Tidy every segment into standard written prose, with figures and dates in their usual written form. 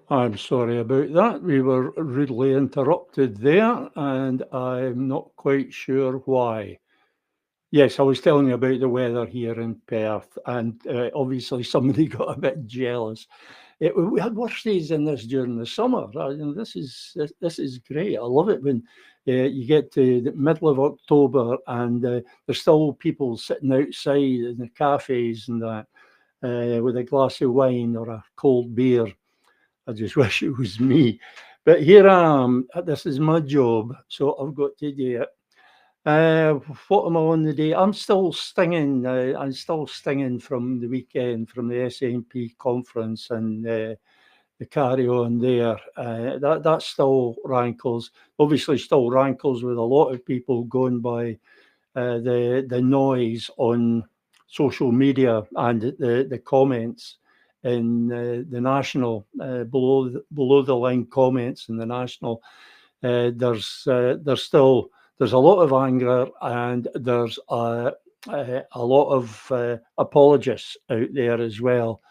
I'm sorry about that. We were rudely interrupted there, and I'm not quite sure why. Yes, I was telling you about the weather here in Perth, and obviously somebody got a bit jealous. We had worse days than this during the summer. This is great. I love it when you get to the middle of October and there's still people sitting outside in the cafes and that with a glass of wine or a cold beer. I just wish it was me. But here I am. This is my job, so I've got to do it. What am I on the day? I'm still stinging. I'm still stinging from the weekend, from the SNP conference and the carry on there. That still rankles. Obviously, still rankles with a lot of people going by the noise on social media and the comments in the national below the line comments in the national. There's still there's a lot of anger and there's a lot of apologists out there as well.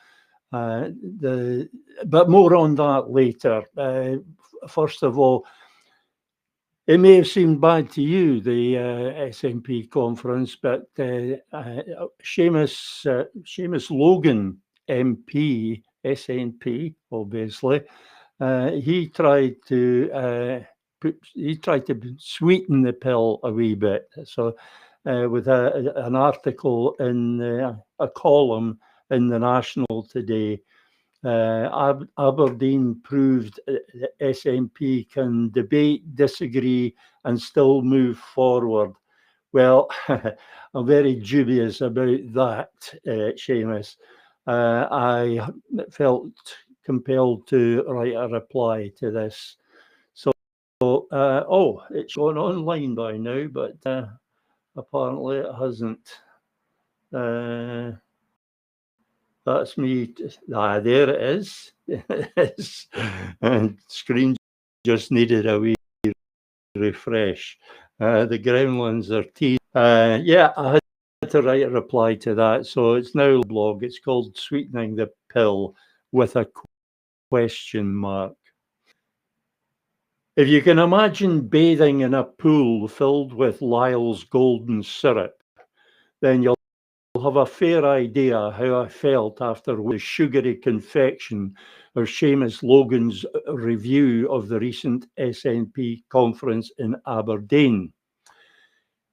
The but more on that later. First of all, it may have seemed bad to you, the SNP conference, but Seamus Logan, MP, SNP, obviously, he tried to sweeten the pill a wee bit. So, with an article in a column in the National today. Aberdeen proved that SNP can debate, disagree, and still move forward. Well, I'm very dubious about that, Seamus. I felt compelled to write a reply to this. So, it's gone online by now, but apparently it hasn't. That's me. There it is. And screen just needed a wee refresh. The Gremlins are teasing. Yeah, I had to write a reply to that. So it's now a blog. It's called Sweetening the Pill with a question mark. If you can imagine bathing in a pool filled with Lyle's golden syrup, then you'll have a fair idea how I felt after the sugary confection of Seamus Logan's review of the recent SNP conference in Aberdeen.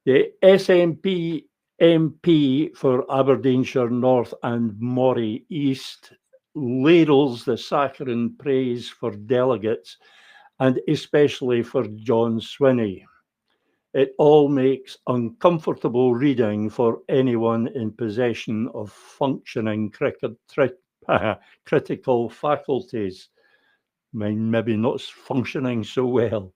The SNP MP for Aberdeenshire North and Moray East ladles the saccharine praise for delegates and especially for John Swinney. It all makes uncomfortable reading for anyone in possession of functioning critical faculties. Mine maybe not functioning so well.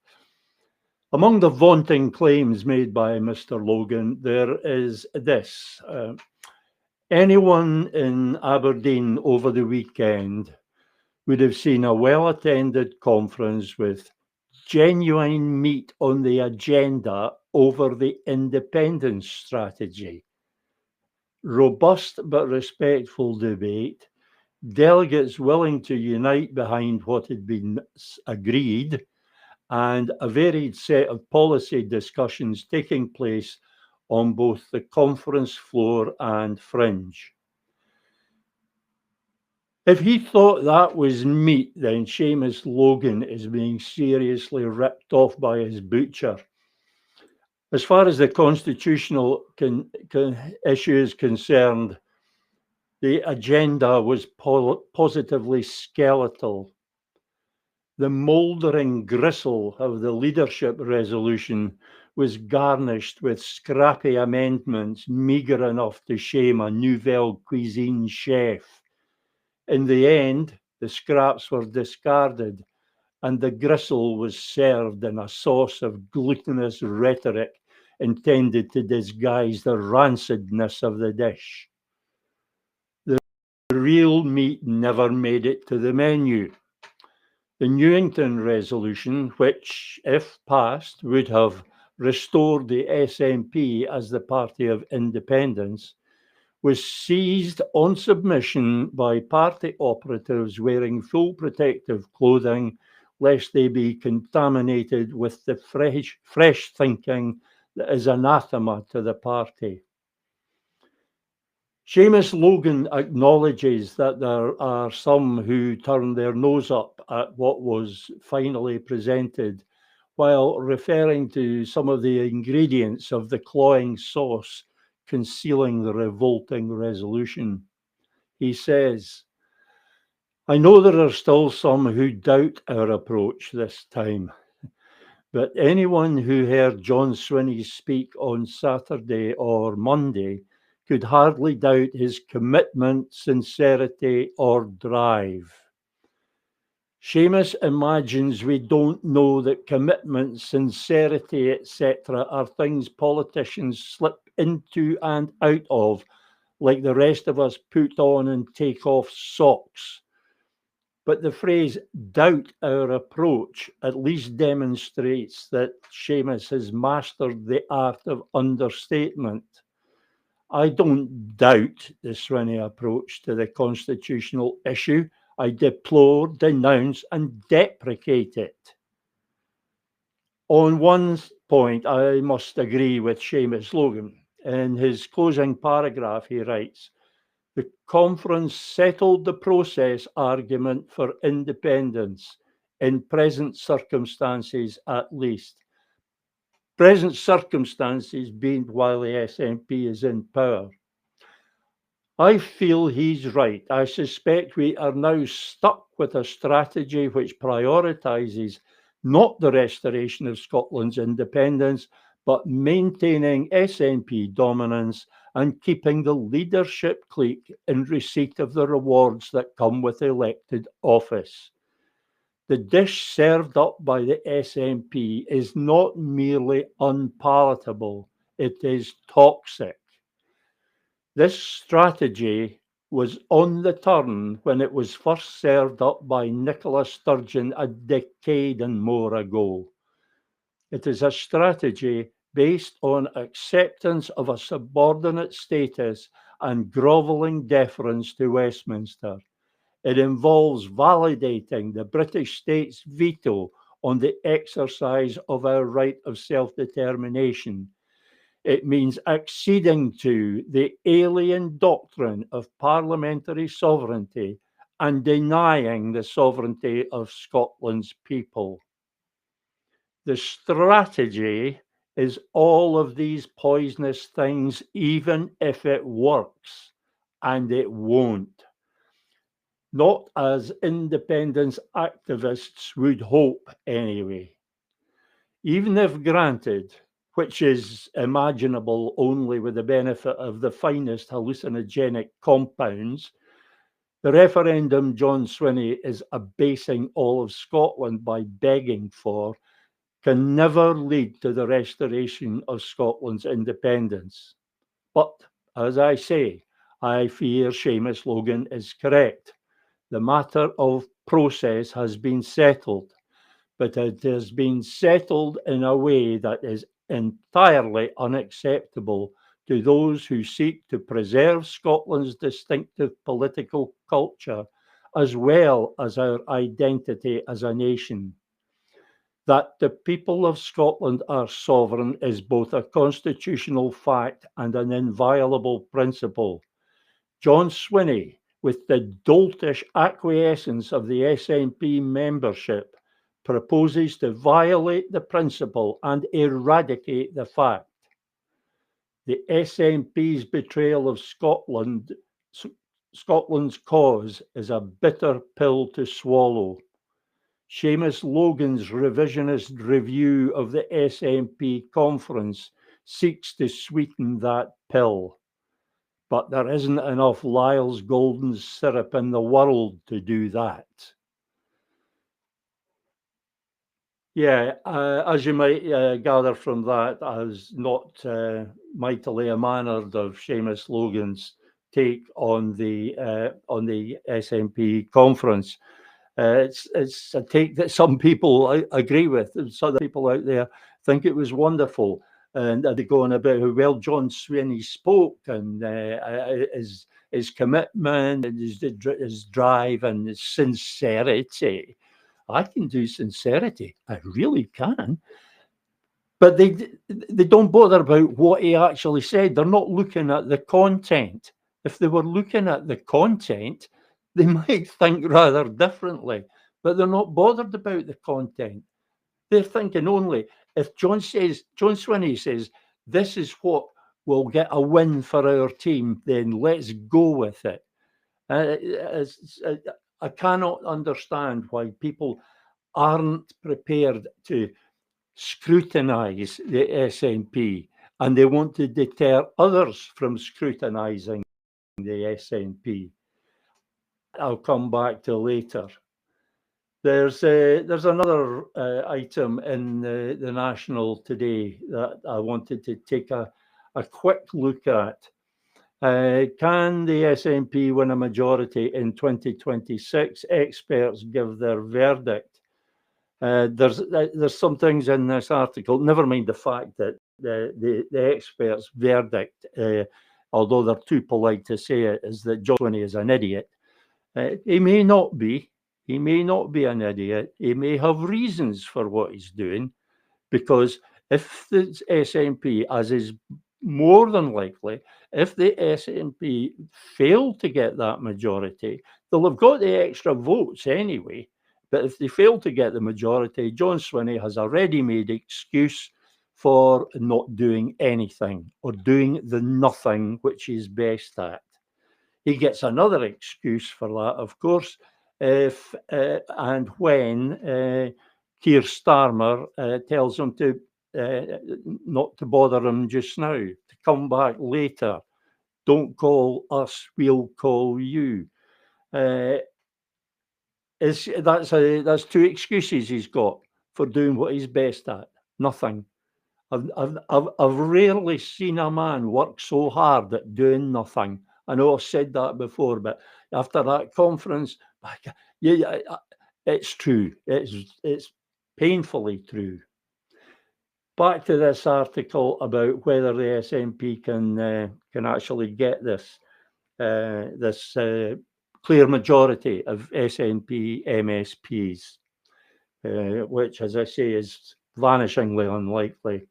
Among the vaunting claims made by Mr. Logan, there is this. Anyone in Aberdeen over the weekend would have seen a well-attended conference with genuine meat on the agenda over the independence strategy. Robust but respectful debate, delegates willing to unite behind what had been agreed, and a varied set of policy discussions taking place on both the conference floor and fringe. If he thought that was meat, then Seamus Logan is being seriously ripped off by his butcher. As far as the constitutional issue is concerned, the agenda was positively skeletal. The mouldering gristle of the leadership resolution was garnished with scrappy amendments meagre enough to shame a nouvelle cuisine chef. In the end, the scraps were discarded and the gristle was served in a sauce of glutinous rhetoric intended to disguise the rancidness of the dish. The real meat never made it to the menu. The Newington resolution, which, if passed, would have restored the SNP as the party of independence, was seized on submission by party operatives wearing full protective clothing, lest they be contaminated with the fresh thinking that is anathema to the party. Seamus Logan acknowledges that there are some who turn their nose up at what was finally presented, while referring to some of the ingredients of the cloying sauce concealing the revolting resolution. He says, I know there are still some who doubt our approach this time, but anyone who heard John Swinney speak on Saturday or Monday could hardly doubt his commitment, sincerity, or drive. Seamus imagines we don't know that commitment, sincerity, etc., are things politicians slip into and out of, like the rest of us put on and take off socks. But the phrase doubt our approach at least demonstrates that Seamus has mastered the art of understatement. I don't doubt the Swinney approach to the constitutional issue. I deplore, denounce, and deprecate it. On one point, I must agree with Seamus Logan. In his closing paragraph, he writes, the conference settled the process argument for independence, in present circumstances at least. Present circumstances being while the SNP is in power. I feel he's right. I suspect we are now stuck with a strategy which prioritises not the restoration of Scotland's independence, but maintaining SNP dominance and keeping the leadership clique in receipt of the rewards that come with elected office. The dish served up by the SNP is not merely unpalatable, it is toxic. This strategy was on the turn when it was first served up by Nicola Sturgeon a decade and more ago. It is a strategy based on acceptance of a subordinate status and grovelling deference to Westminster. It involves validating the British state's veto on the exercise of our right of self-determination. It means acceding to the alien doctrine of parliamentary sovereignty and denying the sovereignty of Scotland's people. The strategy is all of these poisonous things, even if it works, and it won't. Not as independence activists would hope, anyway. Even if granted, which is imaginable only with the benefit of the finest hallucinogenic compounds, the referendum John Swinney is abasing all of Scotland by begging for can never lead to the restoration of Scotland's independence. But, as I say, I fear Seamus Logan is correct. The matter of process has been settled, but it has been settled in a way that is entirely unacceptable to those who seek to preserve Scotland's distinctive political culture as well as our identity as a nation. That the people of Scotland are sovereign is both a constitutional fact and an inviolable principle. John Swinney, with the doltish acquiescence of the SNP membership, proposes to violate the principle and eradicate the fact. The SNP's betrayal of Scotland's cause is a bitter pill to swallow. Seamus Logan's revisionist review of the SNP conference seeks to sweeten that pill. But there isn't enough Lyle's golden syrup in the world to do that. Yeah, as you might gather from that, I was not mightily enamored of Seamus Logan's take on the SNP conference. It's a take that some people agree with, and some people out there think it was wonderful. and they're going about how well John Swinney spoke, and his commitment and his drive and his sincerity. I can do sincerity. I really can. But they don't bother about what he actually said. They're not looking at the content. If they were looking at the content, they might think rather differently. But they're not bothered about the content. They're thinking only if John Swinney says, this is what will get a win for our team, then let's go with it. I cannot understand why people aren't prepared to scrutinise the SNP, and they want to deter others from scrutinising the SNP. I'll come back to later. There's another item in the National today that I wanted to take a quick look at. Can the SNP win a majority in 2026? Experts give their verdict. There's some things in this article, never mind the fact that the experts' verdict, although they're too polite to say it, is that John Swinney is an idiot. He may not be. He may not be an idiot. He may have reasons for what he's doing, because if the SNP, as is more than likely, if the SNP fail to get that majority, they'll have got the extra votes anyway. But if they fail to get the majority, John Swinney has a ready-made excuse for not doing anything, or doing the nothing which he's best at. He gets another excuse for that, of course, if and when Keir Starmer tells him to not to bother him just now, to come back later. Don't call us, we'll call you. That's two excuses he's got for doing what he's best at. Nothing. I've rarely seen a man work so hard at doing nothing. I know I've said that before, but after that conference, yeah, it's true. It's painfully true. Back to this article about whether the SNP can actually get this clear majority of SNP MSPs, which, as I say, is vanishingly unlikely.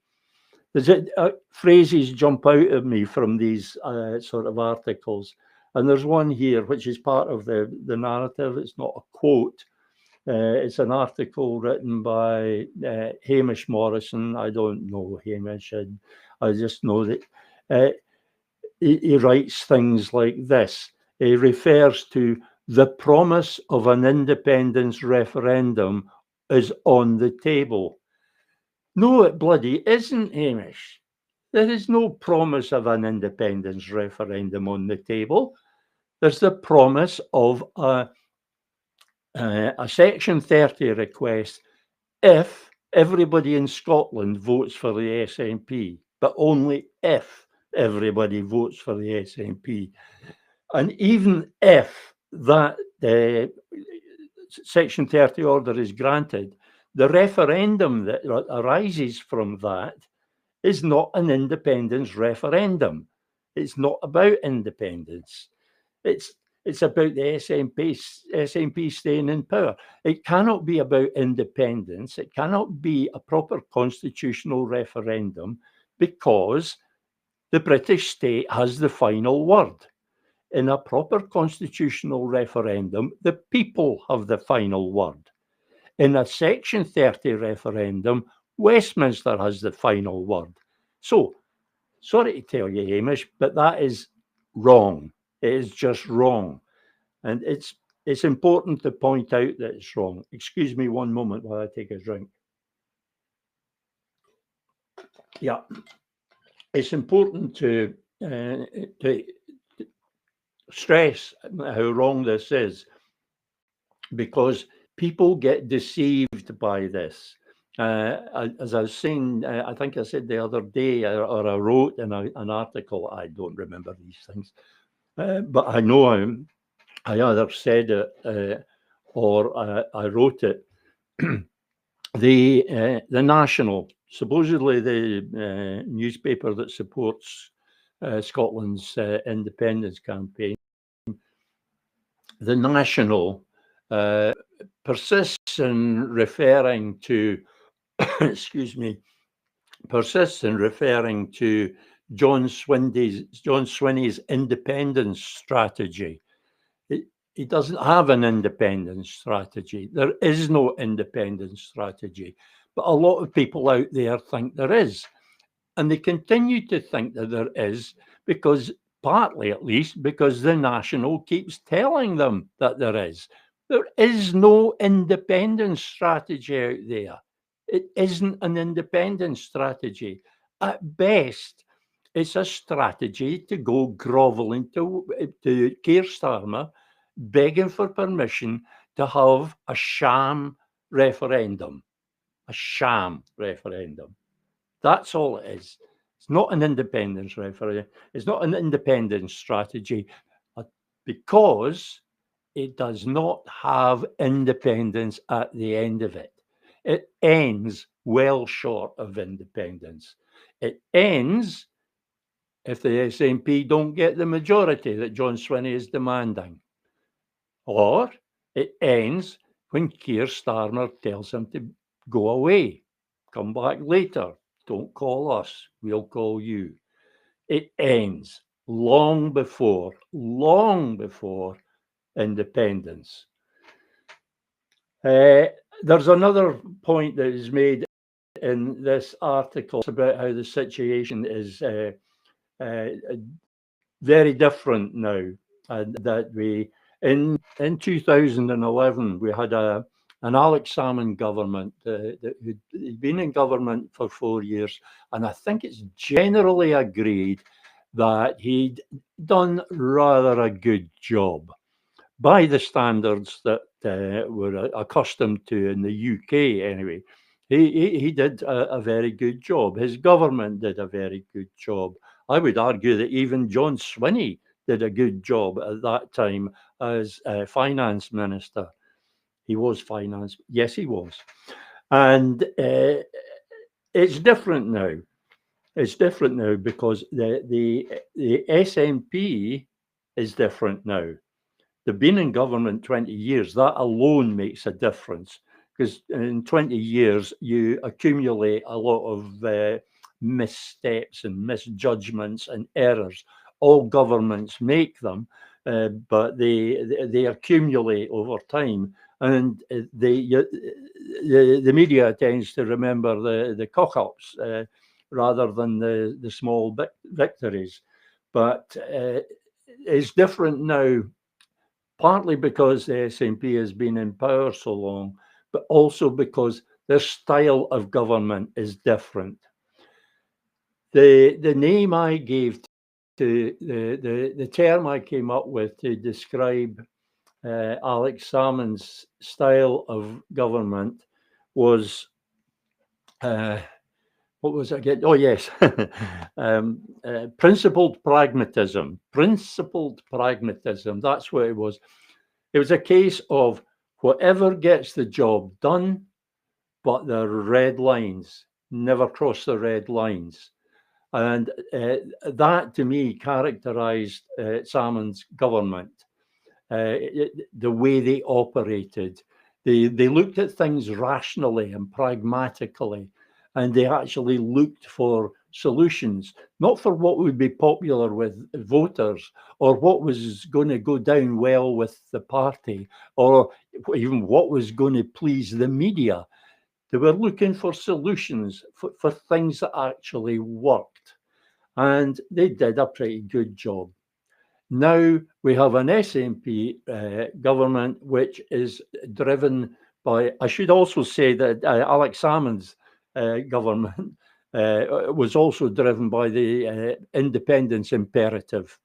There's phrases jump out at me from these sort of articles, and there's one here which is part of the narrative. It's not a quote. It's an article written by Hamish Morrison. I don't know Hamish. I just know that he writes things like this. He refers to the promise of an independence referendum is on the table. No, it bloody isn't, Hamish. There is no promise of an independence referendum on the table. There's the promise of a Section 30 request if everybody in Scotland votes for the SNP, but only if everybody votes for the SNP. And even if that Section 30 order is granted, the referendum that arises from that is not an independence referendum. It's not about independence. It's about the SNP staying in power. It cannot be about independence. It cannot be a proper constitutional referendum, because the British state has the final word. In a proper constitutional referendum, the people have the final word. In a Section 30 referendum, Westminster has the final word. So, sorry to tell you, Hamish, but that is wrong. It is just wrong. And it's important to point out that it's wrong. Excuse me one moment while I take a drink. Yeah, it's important to stress how wrong this is, because people get deceived by this. As I was saying, I think I said the other day, or I wrote in an article, I don't remember these things, but I know I either said it or I wrote it. The National, supposedly the newspaper that supports Scotland's independence campaign, the National persists in referring to, excuse me, persists in referring to John Swinney's independence strategy. He doesn't have an independence strategy. There is no independence strategy. But a lot of people out there think there is. And they continue to think that there is because, partly at least, because the National keeps telling them that there is. There is no independence strategy out there. It isn't an independence strategy. At best, it's a strategy to go grovelling to Keir Starmer, begging for permission to have a sham referendum. A sham referendum. That's all it is. It's not an independence referendum. It's not an independence strategy because it does not have independence at the end of it. It ends well short of independence. It ends if the SNP don't get the majority that John Swinney is demanding. Or it ends when Keir Starmer tells him to go away, come back later, don't call us, we'll call you. It ends long before independence. There's another point that is made in this article about how the situation is very different now, and that in 2011 we had an Alex Salmond government that had been in government for 4 years, and I think it's generally agreed that he'd done rather a good job by the standards that we're accustomed to in the UK anyway. He did a very good job. His government did a very good job. I would argue that even John Swinney did a good job at that time as finance minister. He was finance, yes, he was. And it's different now. It's different now because the SNP is different now. They've been in government 20 years. That alone makes a difference because in 20 years, you accumulate a lot of missteps and misjudgments and errors. All governments make them, but they accumulate over time. And the media tends to remember the cock-ups rather than the small victories. But it's different now, partly because the SNP has been in power so long, but also because their style of government is different. The name I gave to the term I came up with to describe Alex Salmond's style of government was what was it again? Oh, yes. Principled pragmatism. Principled pragmatism. That's what it was. It was a case of whatever gets the job done, but the red lines, never cross the red lines. And that, to me, characterised Salmond's government, the way they operated. They looked at things rationally and pragmatically, and they actually looked for solutions, not for what would be popular with voters or what was going to go down well with the party or even what was going to please the media. They were looking for solutions for things that actually worked, and they did a pretty good job. Now we have an SNP government which is driven by, I should also say that Alex Salmond's government was also driven by the independence imperative.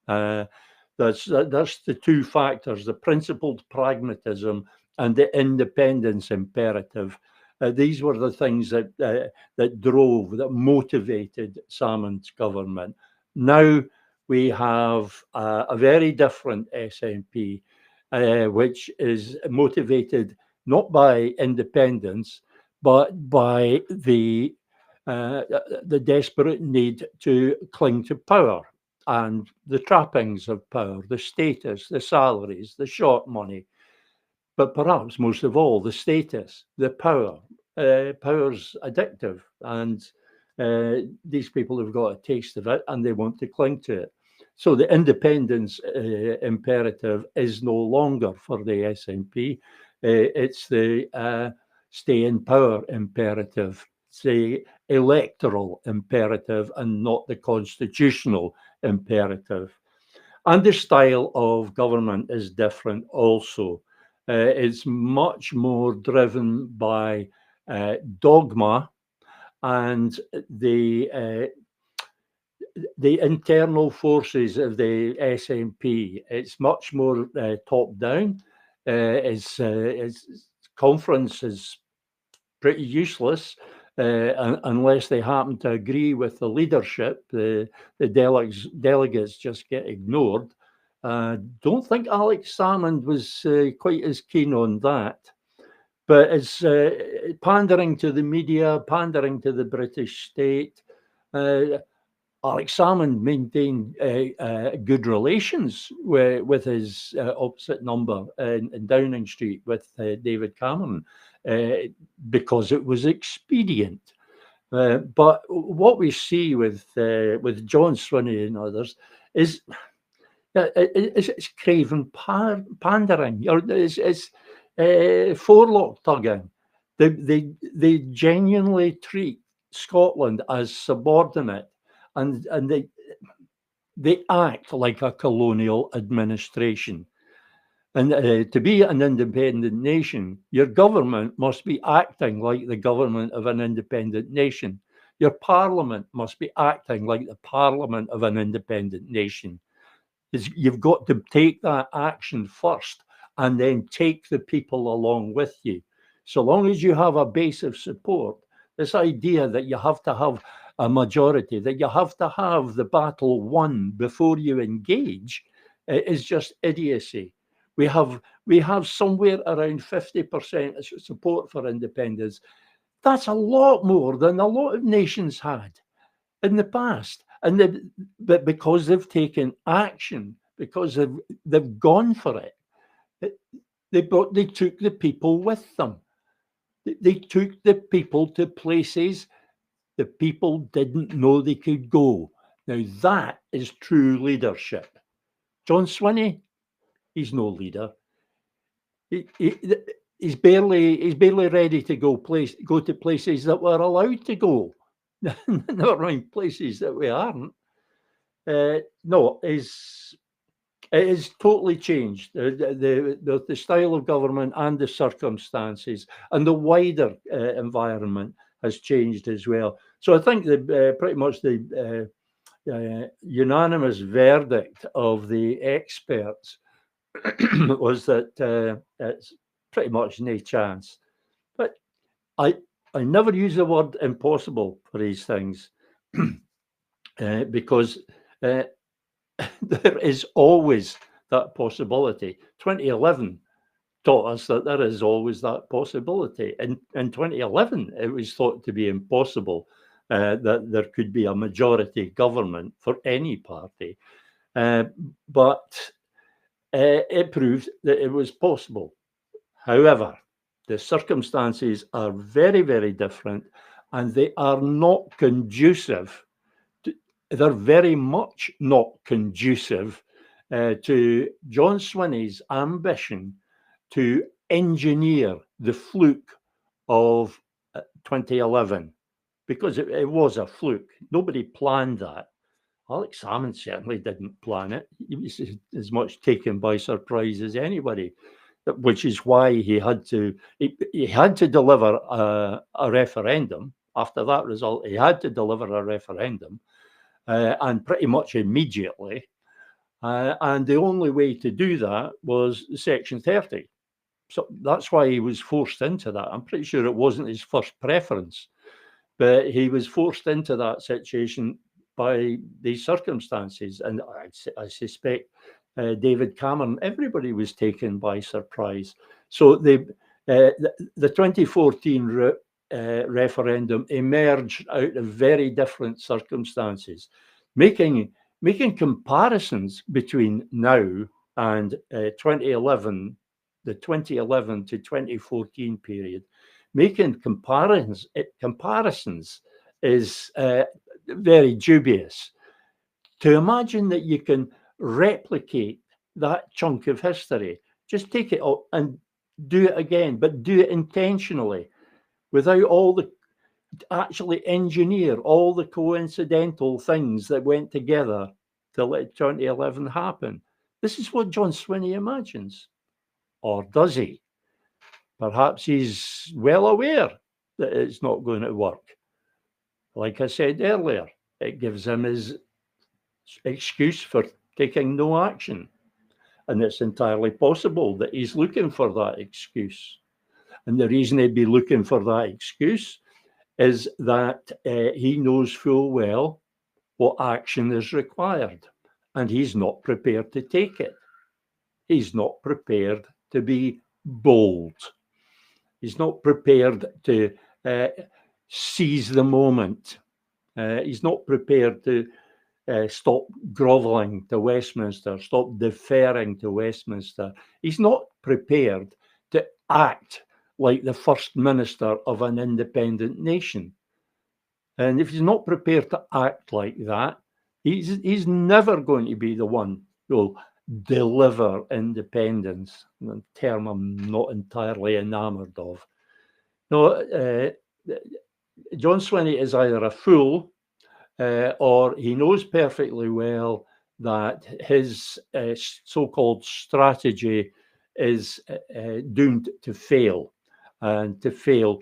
That's the two factors, the principled pragmatism and the independence imperative. These were the things that that motivated Salmond's government. Now we have a very different SNP, which is motivated not by independence, but by the desperate need to cling to power and the trappings of power, the status, the salaries, the short money, but perhaps most of all, the status, the power. Power's addictive, and these people have got a taste of it and they want to cling to it. So the independence imperative is no longer for the SNP. It's the stay in power imperative. It's the electoral imperative and not the constitutional imperative. And the style of government is different also. It's much more driven by dogma and the internal forces of the SNP. It's much more top down. Its conference is pretty useless unless they happen to agree with the leadership. The delegates just get ignored. Don't think Alex Salmond was quite as keen on that. But it's pandering to the media, pandering to the British state. Alex Salmond maintained good relations with his opposite number in Downing Street with David Cameron because it was expedient. But what we see with John Swinney and others is it's craven pandering, or it's forelock tugging. They genuinely treat Scotland as subordinate, and they act like a colonial administration. And to be an independent nation, your government must be acting like the government of an independent nation. Your parliament must be acting like the parliament of an independent nation. You've got to take that action first and then take the people along with you. So long as you have a base of support, this idea that you have to have a majority, that you have to have the battle won before you engage, is just idiocy. We have somewhere around 50% support for independence. That's a lot more than a lot of nations had in the past. But because they've taken action, because they've gone for it, they took the people with them. They took the people to places the people didn't know they could go. Now that is true leadership. John Swinney, he's no leader. He's barely ready to go to places that we're allowed to go. Never mind places that we aren't. No, it is totally changed. The style of government and the circumstances and the wider environment has changed as well. So I think pretty much the unanimous verdict of the experts was that it's pretty much no chance. But I never use the word impossible for these things because there is always that possibility. 2011 taught us that there is always that possibility. In 2011, it was thought to be impossible that there could be a majority government for any party. But it proved that it was possible. However, the circumstances are very, very different, and they are not conducive. They're very much not conducive to John Swinney's ambition to engineer the fluke of 2011, because it was a fluke. Nobody planned that. Alex Salmond certainly didn't plan it. He was as much taken by surprise as anybody, which is why he had to deliver a referendum. After that result, he had to deliver a referendum, and pretty much immediately. And the only way to do that was Section 30. So that's why he was forced into that. I'm pretty sure it wasn't his first preference, but he was forced into that situation by these circumstances. And I suspect David Cameron, everybody was taken by surprise. So the 2014 route referendum emerged out of very different circumstances, making comparisons between now and 2011, the 2011 to 2014 period, making comparisons is very dubious. To imagine that you can replicate that chunk of history, just take it up and do it again, but do it intentionally, without all the actually engineer all the coincidental things that went together to let 2011 happen. This is what John Swinney imagines. Or does he? Perhaps he's well aware that it's not going to work. Like I said earlier, it gives him his excuse for taking no action. And it's entirely possible that he's looking for that excuse. And the reason he'd be looking for that excuse is that he knows full well what action is required, and he's not prepared to take it. He's not prepared to be bold. He's not prepared to seize the moment. He's not prepared to stop grovelling to Westminster, stop deferring to Westminster. He's not prepared to act like the First Minister of an independent nation. And if he's not prepared to act like that, he's never going to be the one who'll deliver independence, a term I'm not entirely enamoured of. No, John Swinney is either a fool or he knows perfectly well that his so-called strategy is doomed to fail, and to fail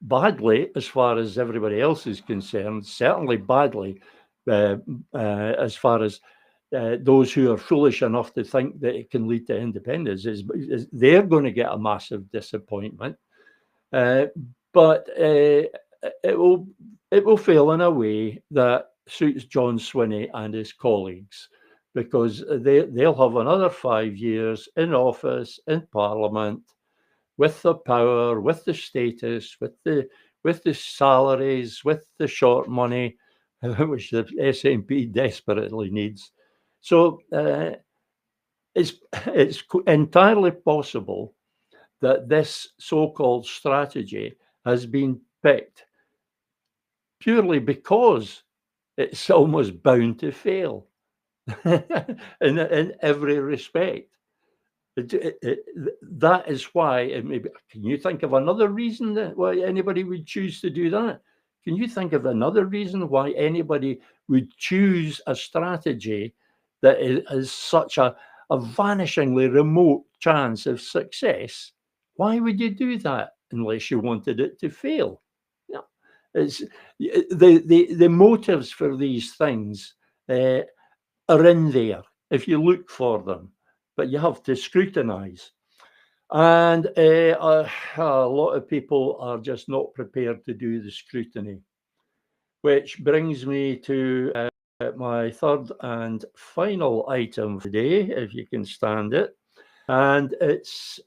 badly as far as everybody else is concerned, certainly badly as far as those who are foolish enough to think that it can lead to independence. They're going to get a massive disappointment, but it will fail in a way that suits John Swinney and his colleagues, because they'll have another 5 years in office, in Parliament, with the power, with the status, with the salaries, with the short money, which the SNP desperately needs. So it's entirely possible that this so-called strategy has been picked purely because it's almost bound to fail in every respect. That is why, maybe, can you think of another reason why anybody would choose to do that? Can you think of another reason why anybody would choose a strategy that is such a vanishingly remote chance of success? Why would you do that unless you wanted it to fail? No, it's the motives for these things are in there if you look for them, but you have to scrutinize. And a lot of people are just not prepared to do the scrutiny, which brings me to my third and final item for today, if you can stand it. And it's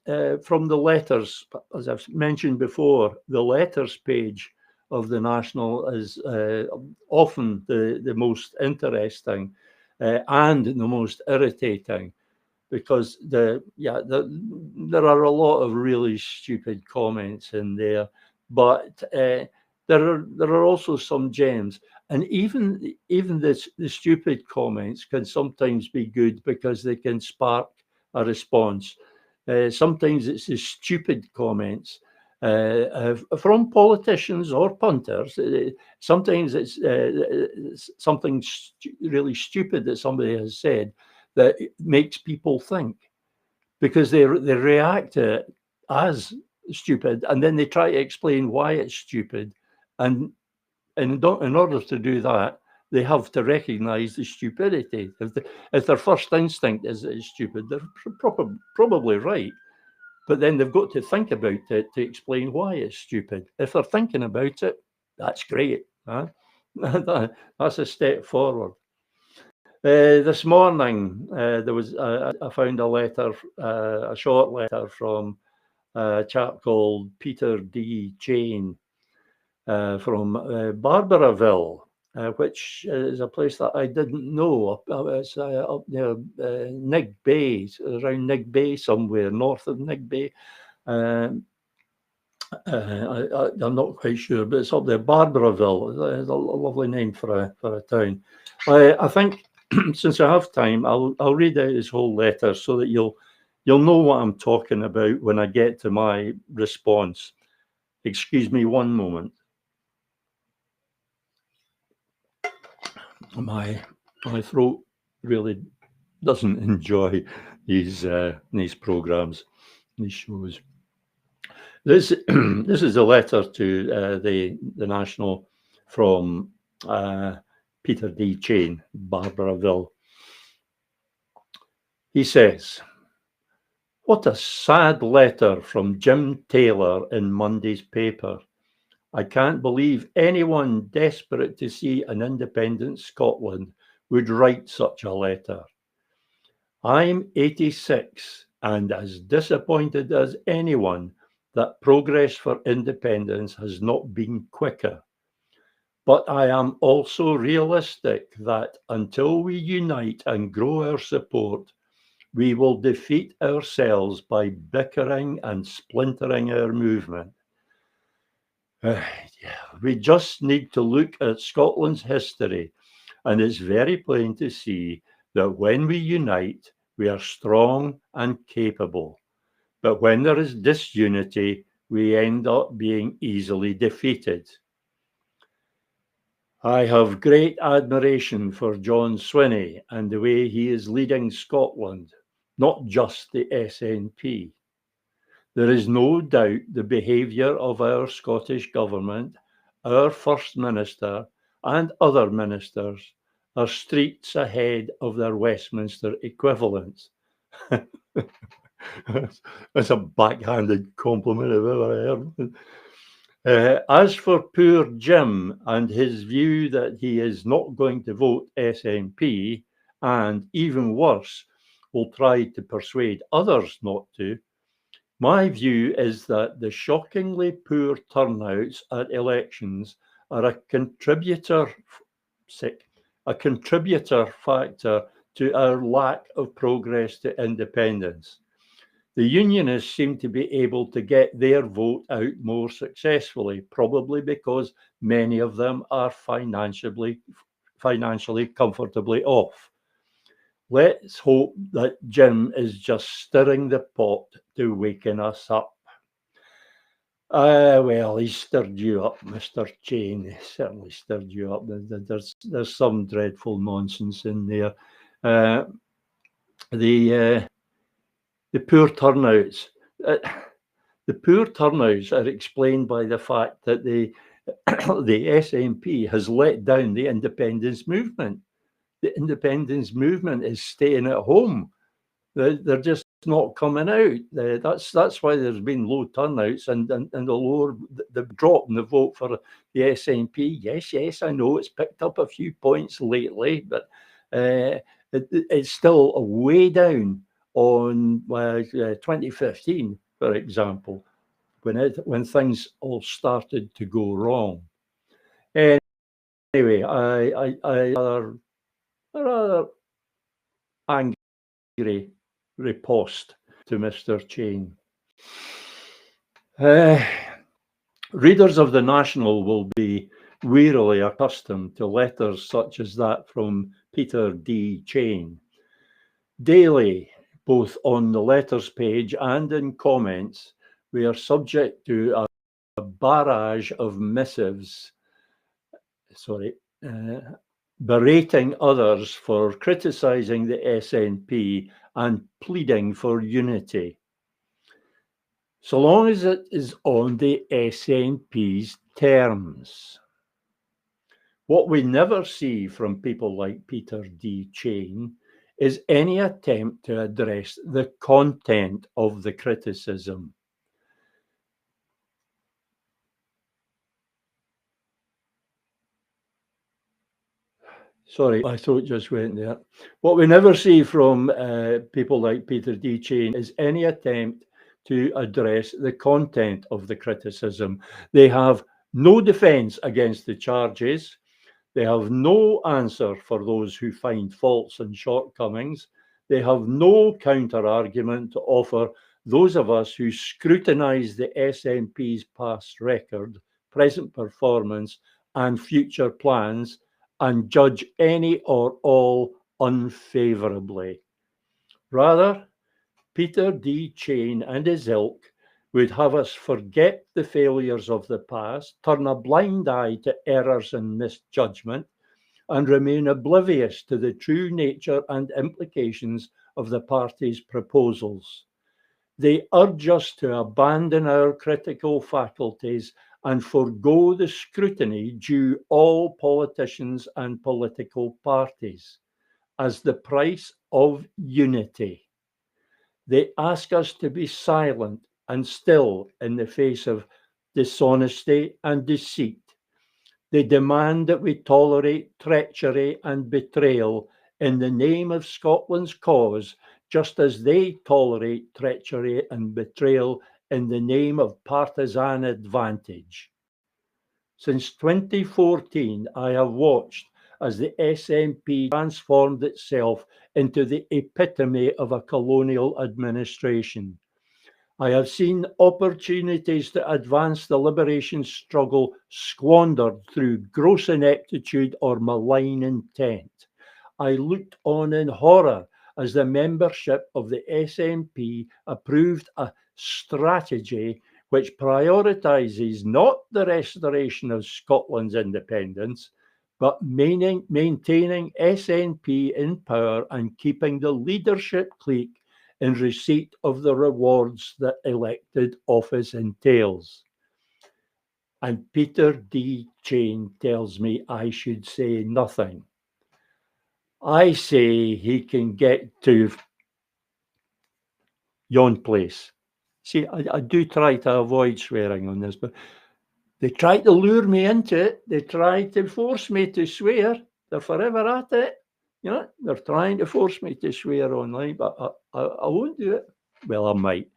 from the letters. As I've mentioned before, the letters page of the National is often the most interesting and the most irritating, because there are a lot of really stupid comments in there, but there are also some gems. And even the stupid comments can sometimes be good because they can spark a response. Sometimes it's the stupid comments from politicians or punters. Sometimes it's something really stupid that somebody has said that makes people think, because they react to it as stupid, and then they try to explain why it's stupid. And in order to do that, they have to recognize the stupidity. If their first instinct is that it's stupid, they're probably right. But then they've got to think about it to explain why it's stupid. If they're thinking about it, that's great. Huh? That's a step forward. This morning, I found a letter, a short letter from a chap called Peter D. Chain from Barbaraville, which is a place that I didn't know. It's up near Nig Bay, around Nig Bay somewhere, north of Nig Bay. Um, I'm not quite sure, but it's up there. Barbaraville is a lovely name for a town. I think since I have time, I'll read out his whole letter so that you'll know what I'm talking about when I get to my response. Excuse me one moment. My throat really doesn't enjoy these programs, these shows. This this is a letter to the National from Peter D. Chain, Barbaraville. He says, "What a sad letter from Jim Taylor in Monday's paper. I can't believe anyone desperate to see an independent Scotland would write such a letter. I'm 86 and as disappointed as anyone that progress for independence has not been quicker. But I am also realistic that until we unite and grow our support, we will defeat ourselves by bickering and splintering our movement. We just need to look at Scotland's history, and it's very plain to see that when we unite, we are strong and capable. But when there is disunity, we end up being easily defeated. I have great admiration for John Swinney and the way he is leading Scotland, not just the SNP. There is no doubt the behaviour of our Scottish Government, our First Minister, and other ministers are streets ahead of their Westminster equivalents." That's a backhanded compliment I've ever heard. As for poor Jim and his view that he is not going to vote SNP, and even worse, will try to persuade others not to, my view is that the shockingly poor turnouts at elections are a contributor factor to our lack of progress to independence. The Unionists seem to be able to get their vote out more successfully, probably because many of them are financially comfortably off. Let's hope that Jim is just stirring the pot to waken us up. Well, he stirred you up, Mr. Chain. He certainly stirred you up. There's some dreadful nonsense in there. The poor turnouts. The poor turnouts are explained by the fact that the SNP has let down the independence movement. The independence movement is staying at home. They're just not coming out. That's why there's been low turnouts and the drop in the vote for the SNP. Yes, I know it's picked up a few points lately, but it's still way down on 2015, for example, when things all started to go wrong. Anyway, I rather angry riposte to Mr. Chain. Readers of the National will be wearily accustomed to letters such as that from Peter D. Chain. Daily, both on the letters page and in comments, we are subject to a barrage of missives, berating others for criticising the SNP and pleading for unity. So long as it is on the SNP's terms. What we never see from people like Peter D. Chain is any attempt to address the content of the criticism. Sorry, my throat just went there. What we never see from people like Peter D. Chain is any attempt to address the content of the criticism. They have no defence against the charges. They have no answer for those who find faults and shortcomings. They have no counter argument to offer those of us who scrutinise the SNP's past record, present performance, and future plans and judge any or all unfavourably. Rather, Peter D. Chain and his ilk would have us forget the failures of the past, turn a blind eye to errors and misjudgment, and remain oblivious to the true nature and implications of the party's proposals. They urge us to abandon our critical faculties and forego the scrutiny due all politicians and political parties as the price of unity. They ask us to be silent and still in the face of dishonesty and deceit. They demand that we tolerate treachery and betrayal in the name of Scotland's cause, just as they tolerate treachery and betrayal in the name of partisan advantage. Since 2014, I have watched as the SNP transformed itself into the epitome of a colonial administration. I have seen opportunities to advance the liberation struggle squandered through gross ineptitude or malign intent. I looked on in horror as the membership of the SNP approved a strategy which prioritises not the restoration of Scotland's independence, but maintaining SNP in power and keeping the leadership clique in receipt of the rewards that elected office entails. And Peter D. Chain tells me I should say nothing. I say he can get to yon place. See, I do try to avoid swearing on this, but they try to lure me into it. They try to force me to swear. They're forever at it. You know, they're trying to force me to swear online, but I won't do it. Well, I might.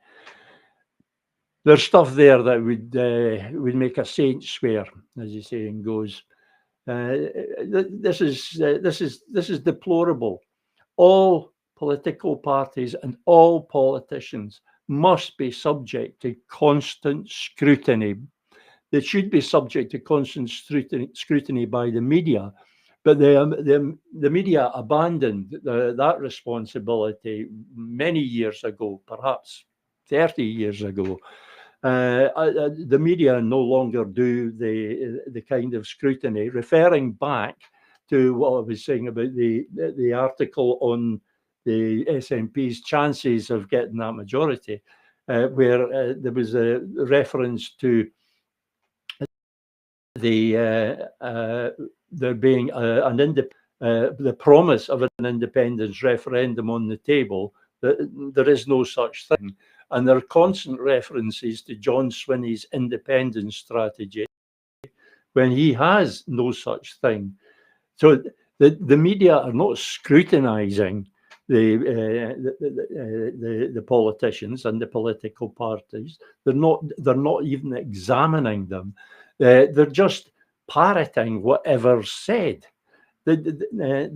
There's stuff there that would make a saint swear, as the saying goes. This is deplorable. All political parties and all politicians must be subject to constant scrutiny. They should be subject to constant scrutiny by the media, but the media abandoned that responsibility many years ago, perhaps 30 years ago. The media no longer do the kind of scrutiny. Referring back to what I was saying about the article on the SNP's chances of getting that majority, where there was a reference to there being the promise of an independence referendum on the table. There is no such thing. And there are constant references to John Swinney's independence strategy when he has no such thing. So the media are not scrutinising the politicians and the political parties. They're not even examining them. They're just parroting whatever's said. They're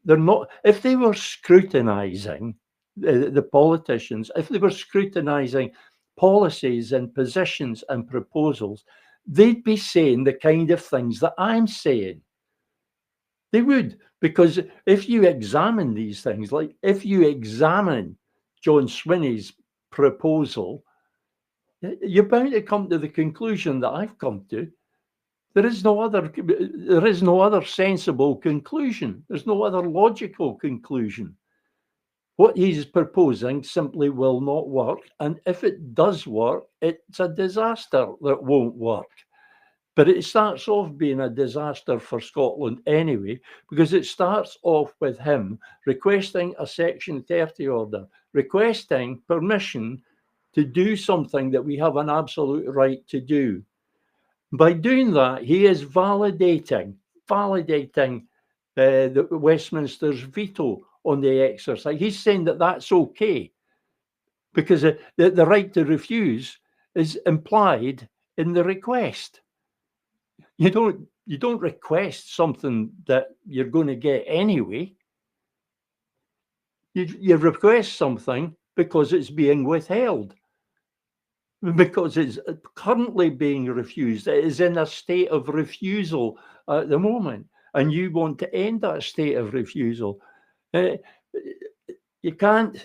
not. If they were scrutinising the politicians, if they were scrutinising policies and positions and proposals, they'd be saying the kind of things that I'm saying. They would, because if you examine these things, like if you examine John Swinney's proposal, you're bound to come to the conclusion that I've come to. There is no other sensible conclusion. There's no other logical conclusion. What he's proposing simply will not work. And if it does work, it's a disaster that won't work. But it starts off being a disaster for Scotland anyway, because it starts off with him requesting a Section 30 order, requesting permission to do something that we have an absolute right to do. By doing that, he is validating Westminster's veto on the exercise. He's saying that that's okay. because the right to refuse is implied in the request. You don't request something that you're going to get anyway. You request something because it's being withheld, because it's currently being refused. It is in a state of refusal at the moment, and you want to end that state of refusal. Uh, you can't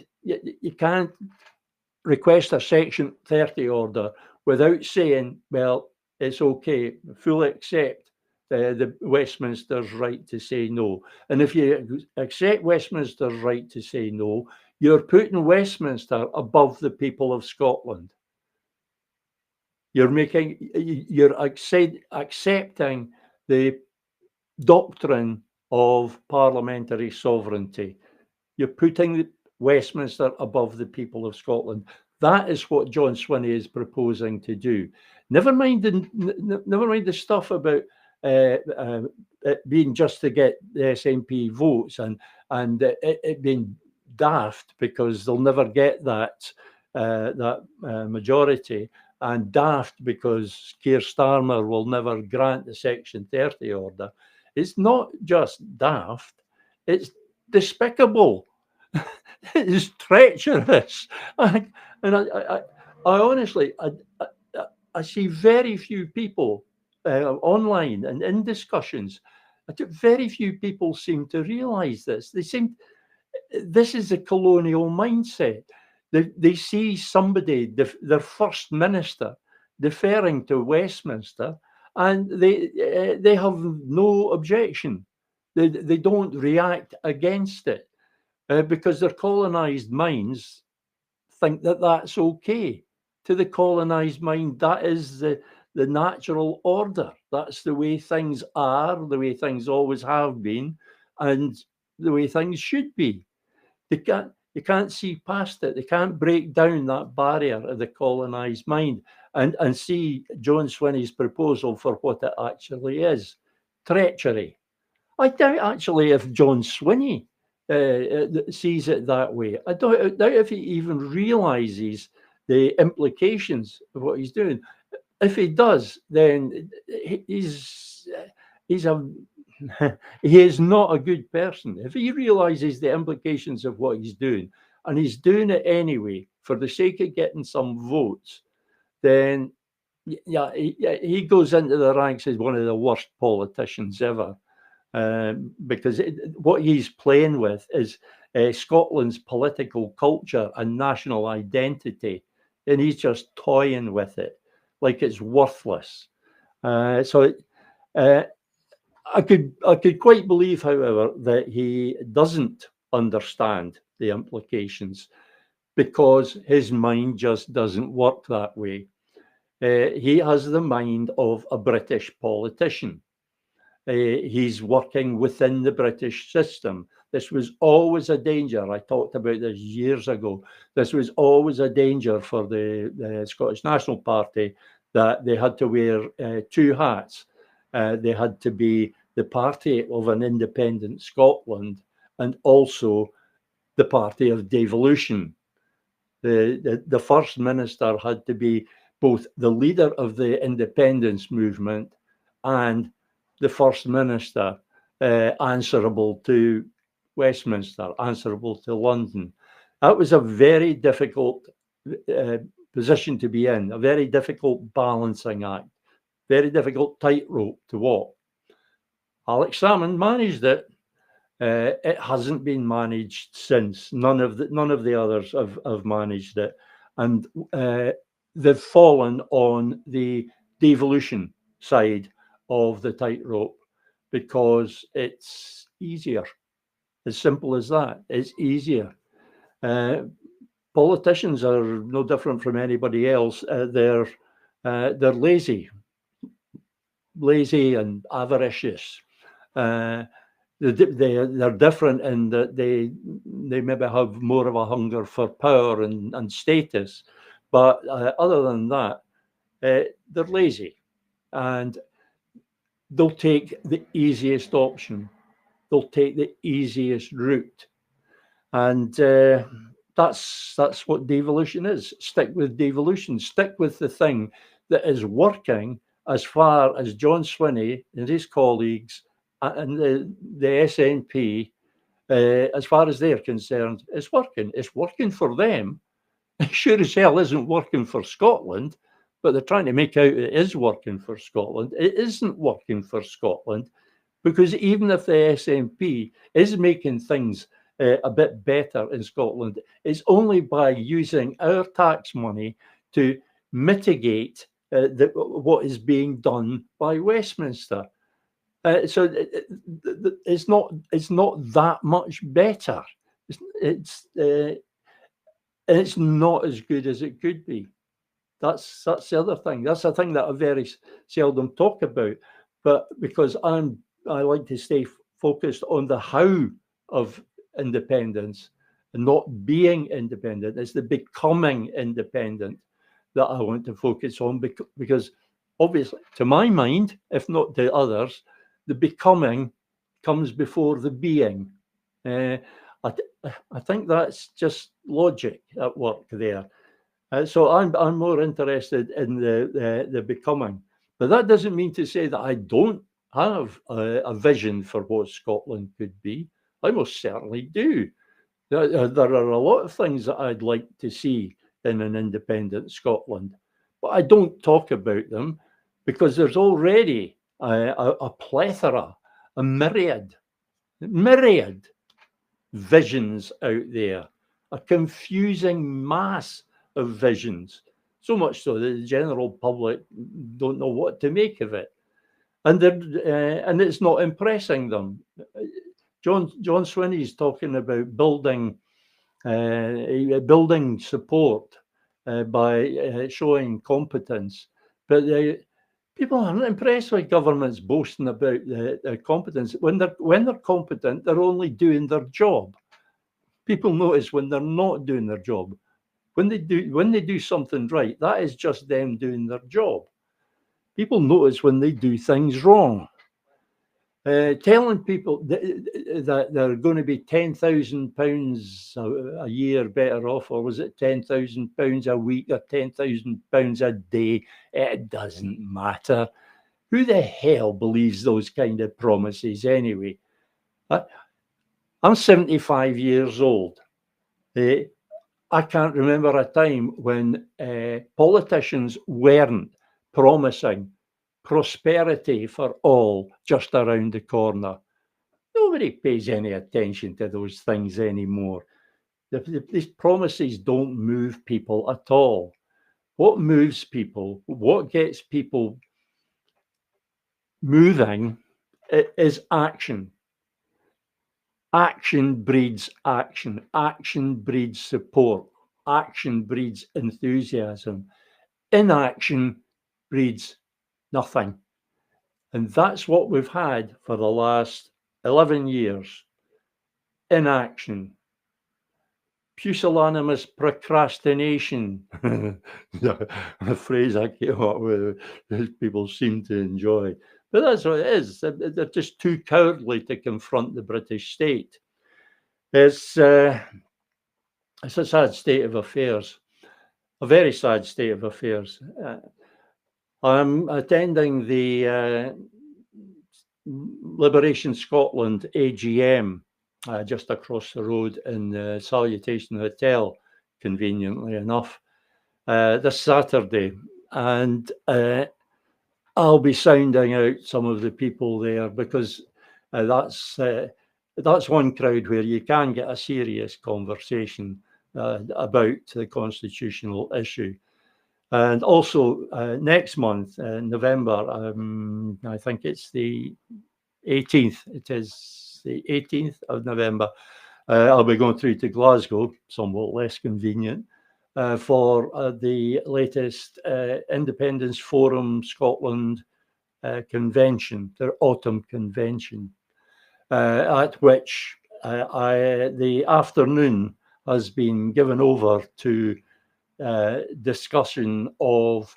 request a Section 30 order without saying, well, it's okay, fully accept the Westminster's right to say no. And if you accept Westminster's right to say no, you're putting Westminster above the people of Scotland. You're accepting the doctrine of parliamentary sovereignty. You're putting Westminster above the people of Scotland. That is what John Swinney is proposing to do. Never mind the stuff about it being just to get the SNP votes and it being daft because they'll never get that majority, and daft because Keir Starmer will never grant the Section 30 order. It's not just daft; it's despicable. It is treacherous. I honestly, I see very few people online and in discussions. Very few people seem to realise this. This is a colonial mindset. They see somebody, their first minister, deferring to Westminster, and they have no objection. They don't react against it because their colonised minds think that that's okay. To the colonised mind, that is the natural order. That's the way things are, the way things always have been, and the way things should be. You can't see past it. They can't break down that barrier of the colonised mind and see John Swinney's proposal for what it actually is: treachery. I doubt actually if John Swinney sees it that way. I doubt if he even realises the implications of what he's doing. If he does, then he's a he is not a good person. If he realises the implications of what he's doing, and he's doing it anyway for the sake of getting some votes, then yeah, he goes into the ranks as one of the worst politicians ever. Because what he's playing with is Scotland's political culture and national identity, and he's just toying with it like it's worthless. So I could quite believe, however, that he doesn't understand the implications because his mind just doesn't work that way. He has the mind of a British politician. He's working within the British system. This was always a danger. I talked about this years ago. This was always a danger for the Scottish National Party, that they had to wear two hats. They had to be the party of an independent Scotland and also the party of devolution. The First Minister had to be both the leader of the independence movement and the First Minister, answerable to Westminster, answerable to London. That was a very difficult position to be in, a very difficult balancing act, very difficult tightrope to walk. Alex Salmond managed it. It hasn't been managed since. None of the others have managed it, and they've fallen on the devolution side of the tightrope because it's easier. As simple as that. It's easier. Politicians are no different from anybody else. They're lazy and avaricious. They're different in that they maybe have more of a hunger for power and status, but other than that, they're lazy, and they'll take the easiest option. They'll take the easiest route, and That's what devolution is. Stick with devolution. Stick with the thing that is working, as far as John Swinney and his colleagues and the SNP, as far as they're concerned, it's working. It's working for them. It sure as hell isn't working for Scotland, but they're trying to make out it is working for Scotland. It isn't working for Scotland, because even if the SNP is making things a bit better in Scotland, it's only by using our tax money to mitigate what is being done by Westminster. So it's not that much better. It's not as good as it could be. That's the other thing. That's a thing that I very seldom talk about, but because I like to stay focused on the how of independence and not being independent. It's the becoming independent that I want to focus on, because obviously, to my mind, if not to others, the becoming comes before the being. I think that's just logic at work there. So I'm more interested in the becoming, but that doesn't mean to say that I don't have a vision for what Scotland could be. I most certainly do. There are a lot of things that I'd like to see in an independent Scotland, but I don't talk about them because there's already a plethora, a myriad visions out there, a confusing mass of visions, so much so that the general public don't know what to make of it, and it's not impressing them. John Swinney's talking about building support by showing competence, but people aren't impressed with governments boasting about their competence. When they're competent, they're only doing their job. People notice when they're not doing their job. When they do something right, that is just them doing their job. People notice when they do things wrong. Telling people that they're going to be £10,000 a year better off, or was it £10,000 a week or £10,000 a day? It doesn't matter. Who the hell believes those kind of promises anyway? I'm 75 years old. I can't remember a time when politicians weren't promising prosperity for all just around the corner. Nobody pays any attention to those things anymore. These promises don't move people at all. What moves people, what gets people moving, is action. Action breeds action. Action breeds support. Action breeds enthusiasm. Inaction breeds nothing. And that's what we've had for the last 11 years. Inaction. Pusillanimous procrastination. A phrase I came up with that people seem to enjoy. But that's what it is. They're just too cowardly to confront the British state. It's a sad state of affairs, a very sad state of affairs. I'm attending the Liberation Scotland AGM just across the road in the Salutation Hotel, conveniently enough, this Saturday. And I'll be sounding out some of the people there, because that's one crowd where you can get a serious conversation about the constitutional issue. And also next month, November, I think it's the 18th. It is the 18th of November. I'll be going through to Glasgow, somewhat less convenient, for the latest Independence Forum Scotland convention, their autumn convention, at which the afternoon has been given over to discussion of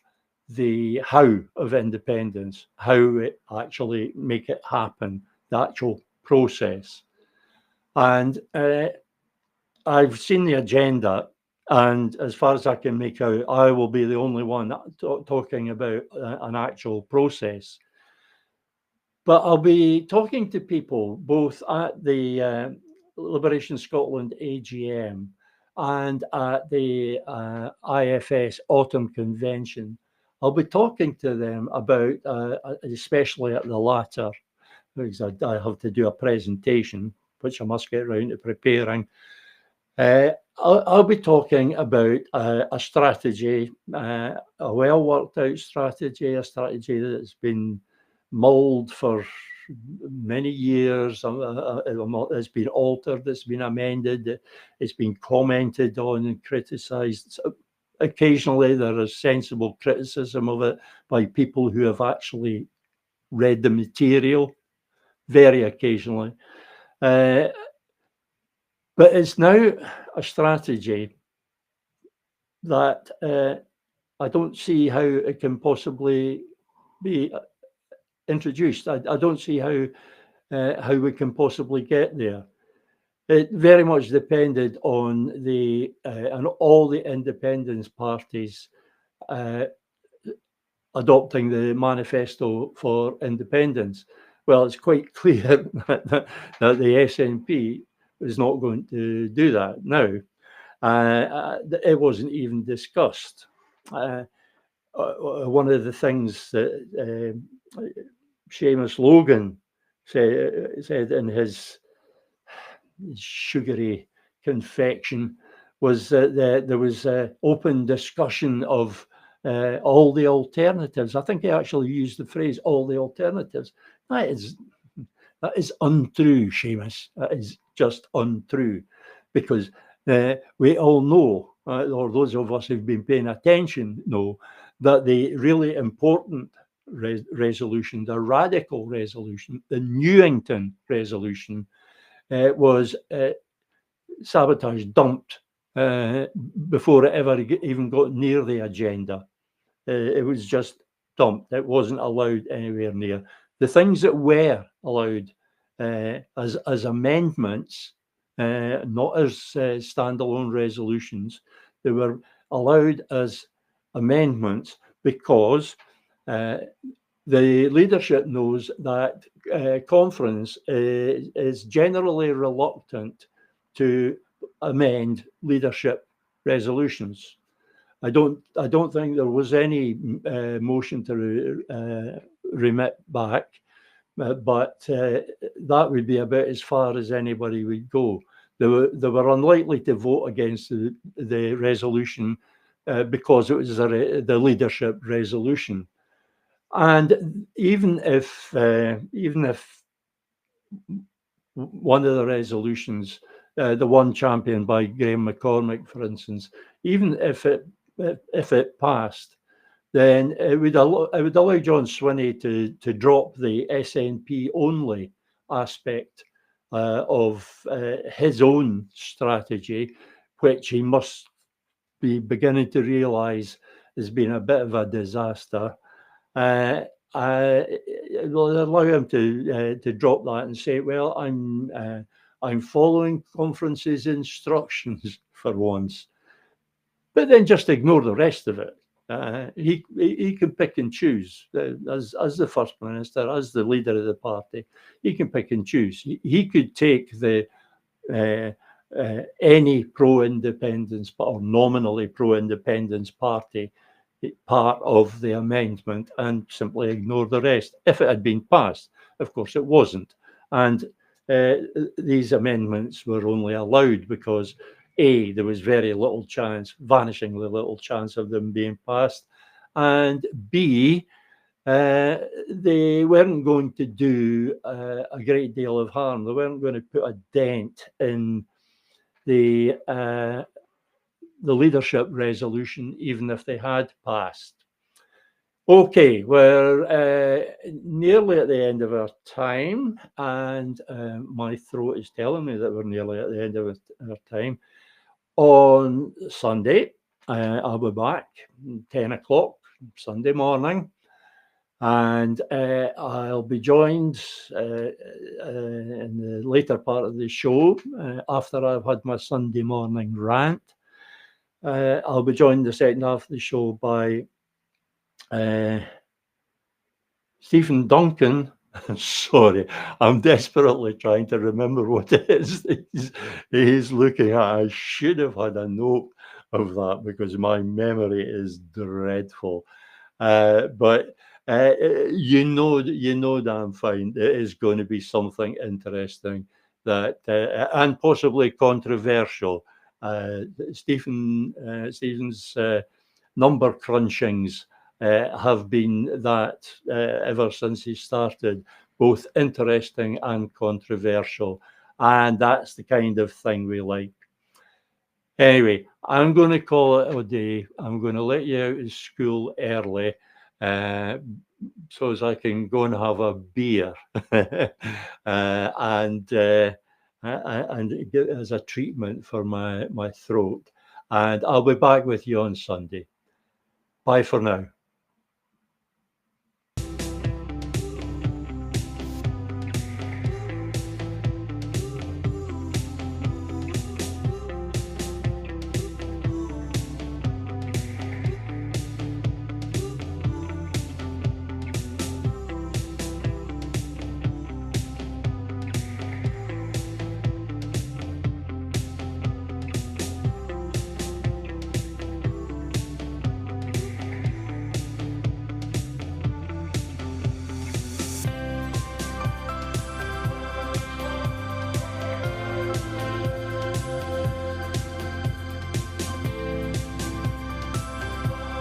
the how of independence, how it actually make it happen, the actual process. And I've seen the agenda, and as far as I can make out, I will be the only one talking about an actual process. But I'll be talking to people both at the Liberation Scotland AGM and at the IFS Autumn Convention. I'll be talking to them about, especially at the latter, because I have to do a presentation, which I must get round to preparing. I'll be talking about a strategy, a well worked out strategy, a strategy that's been mulled for many years. It's been altered, it's been amended, it's been commented on and criticised. So occasionally there is sensible criticism of it by people who have actually read the material, very occasionally. But it's now a strategy that I don't see how it can possibly be introduced. I don't see how we can possibly get there. It very much depended on and all the independence parties adopting the manifesto for independence. Well, it's quite clear that the SNP is not going to do that now. It wasn't even discussed. One of the things that Seamus Logan said in his sugary confection was that there was open discussion of all the alternatives. I think he actually used the phrase "all the alternatives." That is untrue, Seamus. That is just untrue, because we all know, or those of us who've been paying attention know, that the really important resolution, the radical resolution, the Newington resolution, was sabotaged, dumped before it ever even got near the agenda. It was just dumped. It wasn't allowed anywhere near. The things that were allowed as amendments, not as standalone resolutions, they were allowed as amendments because the leadership knows that conference is generally reluctant to amend leadership resolutions. I don't think there was any motion to remit back, but that would be about as far as anybody would go. They were unlikely to vote against the resolution because it was the leadership resolution. And even if one of the resolutions, the one championed by Graham McCormick, for instance, even if it passed, then it would allow John Swinney to drop the SNP only aspect of his own strategy, which he must be beginning to realise has been a bit of a disaster. It will allow him to drop that and say, "Well, I'm following conference's instructions for once," but then just ignore the rest of it. He can pick and choose as the First Minister, as the leader of the party. He can pick and choose. He could take any pro-independence or nominally pro-independence party part of the amendment and simply ignore the rest if it had been passed. Of course, it wasn't. And these amendments were only allowed because A, there was very little chance, vanishingly little chance of them being passed, and B, they weren't going to do a great deal of harm. They weren't going to put a dent in the leadership resolution, even if they had passed. Okay, we're nearly at the end of our time, and my throat is telling me that we're nearly at the end of our time. On Sunday, I'll be back 10 o'clock Sunday morning, And I'll be joined in the later part of the show after I've had my Sunday morning rant. I'll be joined the second half of the show by uh, Stephen Duncan. Sorry, I'm desperately trying to remember what it is that he's looking at. I should have had a note of that because my memory is dreadful. But you know damn fine it is going to be something interesting that and possibly controversial. Stephen's number crunchings have been that ever since he started, both interesting and controversial, and that's the kind of thing we like. Anyway, I'm going to call it a day. I'm going to let you out of school early uh, so as I can go and have a beer and get it as a treatment for my throat. And I'll be back with you on Sunday. Bye for now.